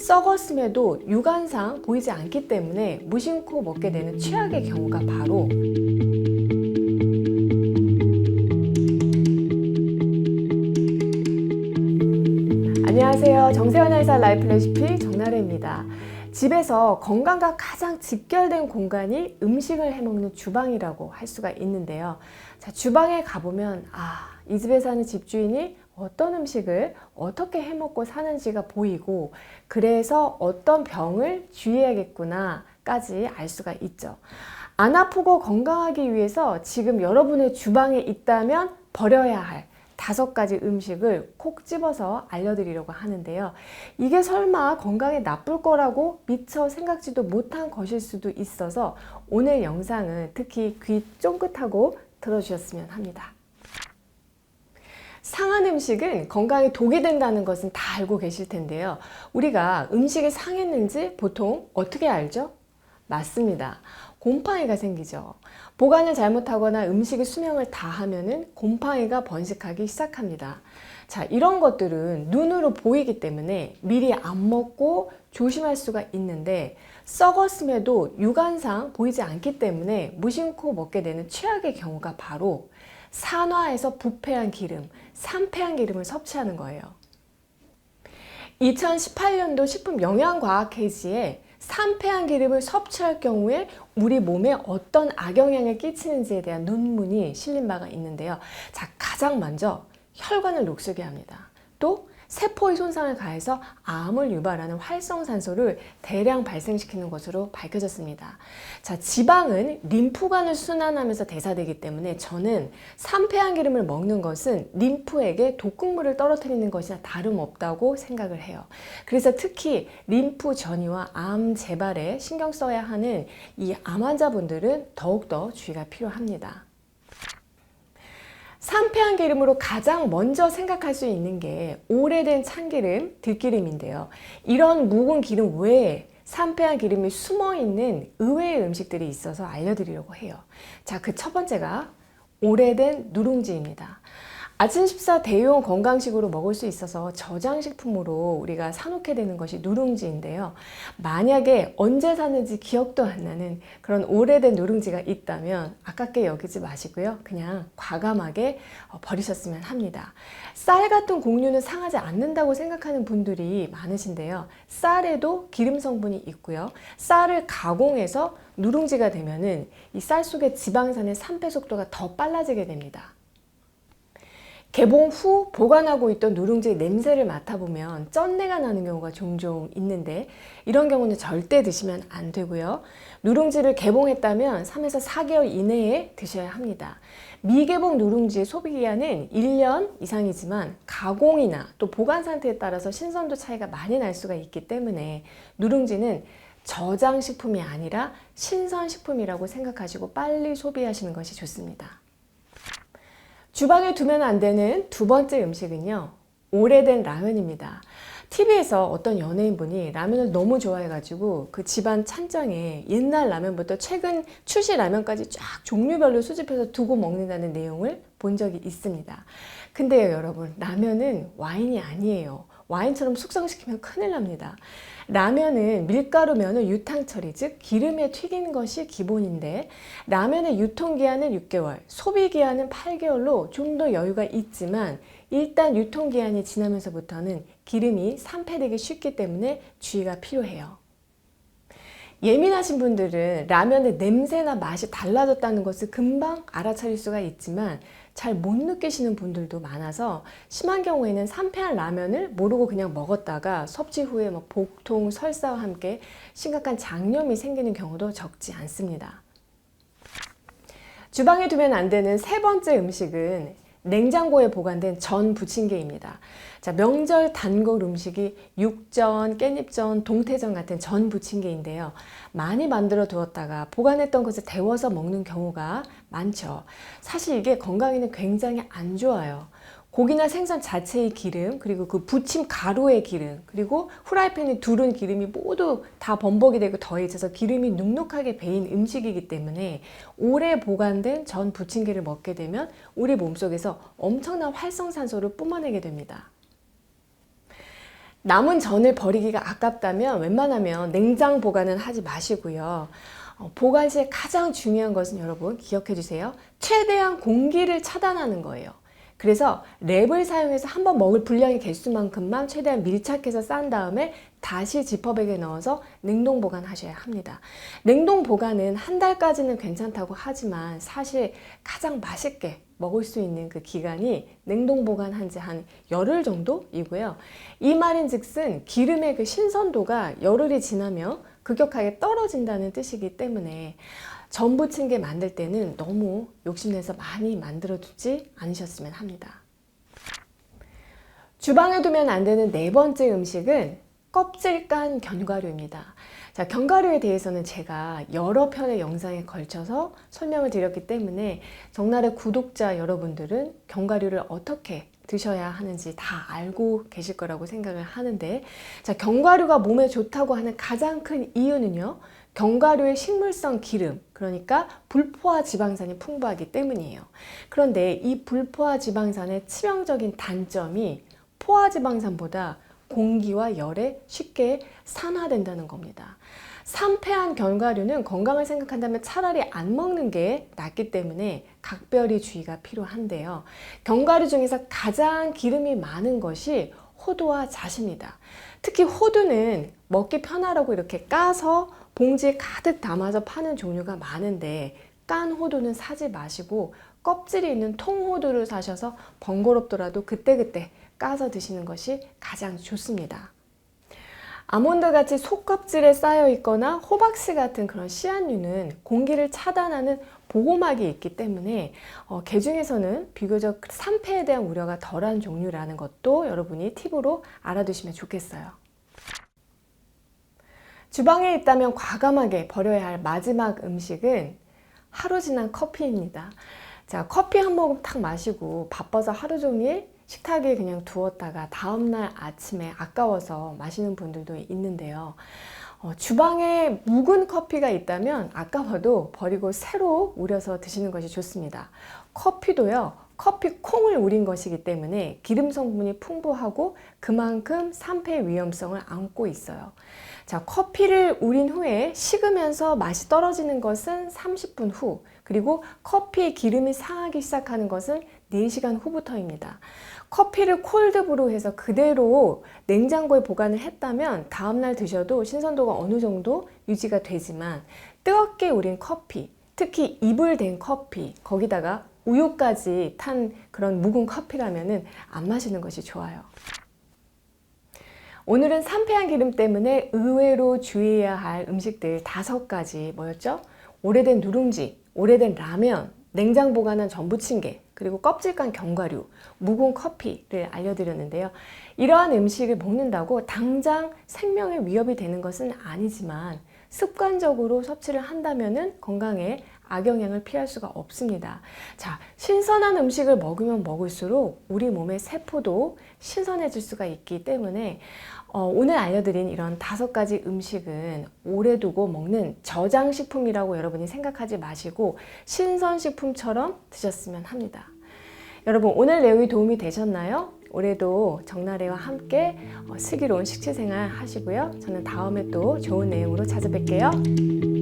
썩었음에도 육안상 보이지 않기 때문에 무심코 먹게 되는 최악의 경우가 바로 안녕하세요. 정세현의 살 라이프 레시피 정나래입니다. 집에서 건강과 가장 직결된 공간이 음식을 해먹는 주방이라고 할 수가 있는데요. 자, 주방에 가보면 이 집에 사는 집주인이 어떤 음식을 어떻게 해먹고 사는지가 보이고, 그래서 어떤 병을 주의해야겠구나 까지 알 수가 있죠. 안 아프고 건강하기 위해서 지금 여러분의 주방에 있다면 버려야 할 5가지 음식을 콕 집어서 알려드리려고 하는데요. 이게 설마 건강에 나쁠 거라고 미처 생각지도 못한 것일 수도 있어서 오늘 영상은 특히 귀 쫑긋하고 들어주셨으면 합니다. 상한 음식은 건강에 독이 된다는 것은 다 알고 계실 텐데요. 우리가 음식이 상했는지 보통 어떻게 알죠? 맞습니다. 곰팡이가 생기죠. 보관을 잘못하거나 음식의 수명을 다하면은 곰팡이가 번식하기 시작합니다. 자, 이런 것들은 눈으로 보이기 때문에 미리 안 먹고 조심할 수가 있는데, 썩었음에도 육안상 보이지 않기 때문에 무심코 먹게 되는 최악의 경우가 바로 산화해서 부패한 기름, 산패한 기름을 섭취하는 거예요. 2018년도 식품영양과학회지에 산패한 기름을 섭취할 경우에 우리 몸에 어떤 악영향을 끼치는지에 대한 논문이 실린 바가 있는데요. 자, 가장 먼저 혈관을 녹슬게 합니다. 또 세포의 손상을 가해서 암을 유발하는 활성산소를 대량 발생시키는 것으로 밝혀졌습니다. 자, 지방은 림프관을 순환하면서 대사되기 때문에 저는 산패한 기름을 먹는 것은 림프에게 독극물을 떨어뜨리는 것이나 다름없다고 생각을 해요. 그래서 특히 림프 전이와 암 재발에 신경 써야 하는 이 암 환자분들은 더욱더 주의가 필요합니다. 산패한 기름으로 가장 먼저 생각할 수 있는 게 오래된 참기름, 들기름인데요. 이런 묵은 기름 외에 산패한 기름이 숨어있는 의외의 음식들이 있어서 알려드리려고 해요. 자, 그 첫 번째가 오래된 누룽지입니다. 아침 식사 대용 건강식으로 먹을 수 있어서 저장식품으로 우리가 사놓게 되는 것이 누룽지인데요. 만약에 언제 샀는지 기억도 안 나는 그런 오래된 누룽지가 있다면 아깝게 여기지 마시고요. 그냥 과감하게 버리셨으면 합니다. 쌀 같은 곡류는 상하지 않는다고 생각하는 분들이 많으신데요. 쌀에도 기름 성분이 있고요. 쌀을 가공해서 누룽지가 되면은 이 쌀 속의 지방산의 산패 속도가 더 빨라지게 됩니다. 개봉 후 보관하고 있던 누룽지의 냄새를 맡아보면 쩐내가 나는 경우가 종종 있는데, 이런 경우는 절대 드시면 안 되고요. 누룽지를 개봉했다면 3에서 4개월 이내에 드셔야 합니다. 미개봉 누룽지의 소비기한은 1년 이상이지만 가공이나 또 보관 상태에 따라서 신선도 차이가 많이 날 수가 있기 때문에 누룽지는 저장식품이 아니라 신선식품이라고 생각하시고 빨리 소비하시는 것이 좋습니다. 주방에 두면 안 되는 두 번째 음식은요, 오래된 라면입니다. TV에서 어떤 연예인분이 라면을 너무 좋아해가지고 그 집안 찬장에 옛날 라면부터 최근 출시 라면까지 쫙 종류별로 수집해서 두고 먹는다는 내용을 본 적이 있습니다. 근데요, 여러분, 라면은 와인이 아니에요. 와인처럼 숙성시키면 큰일 납니다. 라면은 밀가루면을 유탕처리, 즉 기름에 튀긴 것이 기본인데, 라면의 유통기한은 6개월, 소비기한은 8개월로 좀 더 여유가 있지만 일단 유통기한이 지나면서부터는 기름이 산패되기 쉽기 때문에 주의가 필요해요. 예민하신 분들은 라면의 냄새나 맛이 달라졌다는 것을 금방 알아차릴 수가 있지만 잘 못 느끼시는 분들도 많아서 심한 경우에는 산패한 라면을 모르고 그냥 먹었다가 섭취 후에 복통, 설사와 함께 심각한 장염이 생기는 경우도 적지 않습니다. 주방에 두면 안 되는 세 번째 음식은 냉장고에 보관된 전 부침개입니다. 자, 명절 단골 음식이 육전, 깻잎전, 동태전 같은 전 부침개인데요. 많이 만들어 두었다가 보관했던 것을 데워서 먹는 경우가 많죠. 사실 이게 건강에는 굉장히 안 좋아요. 고기나 생선 자체의 기름, 그리고 그 부침 가루의 기름, 그리고 후라이팬에 두른 기름이 모두 다 범벅이 되고 더해져서 기름이 눅눅하게 배인 음식이기 때문에 오래 보관된 전 부침개를 먹게 되면 우리 몸속에서 엄청난 활성산소를 뿜어내게 됩니다. 남은 전을 버리기가 아깝다면 웬만하면 냉장 보관은 하지 마시고요. 보관 시에 가장 중요한 것은 여러분 기억해 주세요. 최대한 공기를 차단하는 거예요. 그래서 랩을 사용해서 한번 먹을 분량의 개수만큼만 최대한 밀착해서 싼 다음에 다시 지퍼백에 넣어서 냉동 보관하셔야 합니다. 냉동 보관은 한 달까지는 괜찮다고 하지만 사실 가장 맛있게 먹을 수 있는 그 기간이 냉동 보관한 지 한 열흘 정도이고요. 이 말인즉슨 기름의 그 신선도가 열흘이 지나면 급격하게 떨어진다는 뜻이기 때문에 전 부침개 만들 때는 너무 욕심내서 많이 만들어 두지 않으셨으면 합니다. 주방에 두면 안 되는 네 번째 음식은 껍질 깐 견과류입니다. 자, 견과류에 대해서는 제가 여러 편의 영상에 걸쳐서 설명을 드렸기 때문에 정날의 구독자 여러분들은 견과류를 어떻게 드셔야 하는지 다 알고 계실 거라고 생각을 하는데, 자, 견과류가 몸에 좋다고 하는 가장 큰 이유는요, 견과류의 식물성 기름, 그러니까 불포화 지방산이 풍부하기 때문이에요. 그런데 이 불포화 지방산의 치명적인 단점이 포화 지방산보다 공기와 열에 쉽게 산화된다는 겁니다. 산패한 견과류는 건강을 생각한다면 차라리 안 먹는 게 낫기 때문에 각별히 주의가 필요한데요. 견과류 중에서 가장 기름이 많은 것이 호두와 잣입니다. 특히 호두는 먹기 편하라고 이렇게 까서 봉지에 가득 담아서 파는 종류가 많은데, 깐 호두는 사지 마시고 껍질이 있는 통호두를 사셔서 번거롭더라도 그때그때 까서 드시는 것이 가장 좋습니다. 아몬드 같이 속껍질에 쌓여 있거나 호박씨 같은 그런 씨앗류는 공기를 차단하는 보호막이 있기 때문에 게 중에서는 비교적 산패에 대한 우려가 덜한 종류라는 것도 여러분이 팁으로 알아두시면 좋겠어요. 주방에 있다면 과감하게 버려야 할 마지막 음식은 하루 지난 커피입니다. 자, 커피 한 모금 탁 마시고 바빠서 하루 종일 식탁에 그냥 두었다가 다음날 아침에 아까워서 마시는 분들도 있는데요. 주방에 묵은 커피가 있다면 아까워도 버리고 새로 우려서 드시는 것이 좋습니다. 커피도요, 커피 콩을 우린 것이기 때문에 기름 성분이 풍부하고 그만큼 산패 위험성을 안고 있어요. 자, 커피를 우린 후에 식으면서 맛이 떨어지는 것은 30분 후, 그리고 커피의 기름이 상하기 시작하는 것은 4시간 후부터입니다. 커피를 콜드브루 해서 그대로 냉장고에 보관을 했다면 다음날 드셔도 신선도가 어느 정도 유지가 되지만, 뜨겁게 우린 커피, 특히 이불된 커피, 거기다가 우유까지 탄 그런 묵은 커피라면은 안 마시는 것이 좋아요. 오늘은 산패한 기름 때문에 의외로 주의해야 할 음식들 5가지 뭐였죠? 오래된 누룽지, 오래된 라면, 냉장 보관한 전부침개, 그리고 껍질 깐 견과류, 묵은 커피를 알려드렸는데요. 이러한 음식을 먹는다고 당장 생명에 위협이 되는 것은 아니지만 습관적으로 섭취를 한다면은 건강에 악영향을 피할 수가 없습니다. 자, 신선한 음식을 먹으면 먹을수록 우리 몸의 세포도 신선해질 수가 있기 때문에 오늘 알려드린 이런 5가지 음식은 오래 두고 먹는 저장식품이라고 여러분이 생각하지 마시고 신선식품처럼 드셨으면 합니다. 여러분, 오늘 내용이 도움이 되셨나요? 올해도 정나래와 함께 슬기로운 식취생활 하시고요. 저는 다음에 또 좋은 내용으로 찾아뵐게요.